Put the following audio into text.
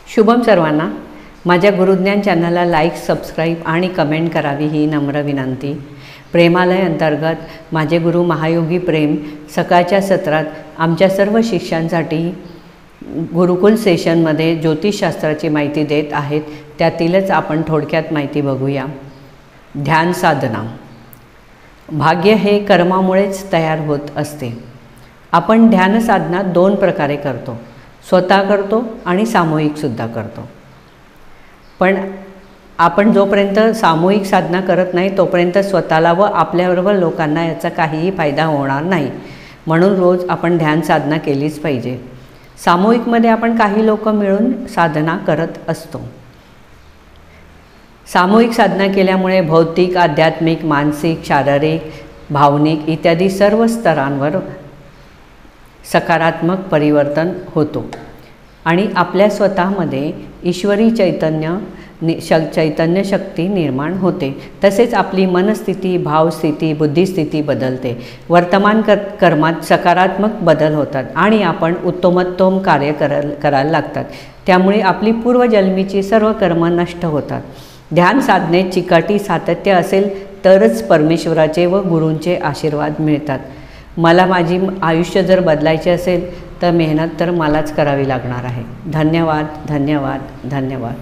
शुभम सर्वांना। माझ्या गुरुज्ञान चॅनलला लाईक, सबस्क्राईब आणि कमेंट करावी ही नम्र विनंती। प्रेमालय अंतर्गत माझे गुरु महायोगी प्रेम सकाळच्या सत्रात आमच्या सर्व शिष्यांसाठी गुरुकुल सेशनमध्ये ज्योतिषशास्त्राची माहिती देत आहेत। त्यातीलच आपण थोडक्यात माहिती बघूया। ध्यान साधना। भाग्य हे कर्मामुळेच तयार होत असते। आपण ध्यान साधना दोन प्रकारे करतो, स्वतः करतो आणि सामूहिकसुद्धा करतो। पण आपण जोपर्यंत सामूहिक साधना करत नाही तोपर्यंत स्वतःला व आपल्याबरोबर लोकांना याचा काहीही फायदा होणार नाही। म्हणून रोज आपण ध्यान साधना केलीच पाहिजे। सामूहिकमध्ये आपण काही लोक मिळून साधना करत असतो। सामूहिक साधना केल्यामुळे भौतिक, आध्यात्मिक, मानसिक, शारीरिक, भावनिक इत्यादी सर्व स्तरांवर सकारात्मक परिवर्तन होतो आणि आपल्या स्वतःमध्ये ईश्वरी चैतन्य शक्ती निर्माण होते। तसेच आपली मनस्थिती, भावस्थिती, बुद्धिस्थिती बदलते। वर्तमान कर्मात सकारात्मक बदल होतात आणि आपण उत्तमोत्तम कार्य करायला लागतात। त्यामुळे आपली पूर्वजन्मीची सर्व कर्म नष्ट होतात। ध्यान साधनेत चिकाटी, सातत्य असेल तरच परमेश्वराचे व गुरूंचे आशीर्वाद मिळतात। मला माझी आयुष्य जर बदलायचे असेल तर मेहनत तर मलाच करावी लागणार आहे। धन्यवाद, धन्यवाद, धन्यवाद।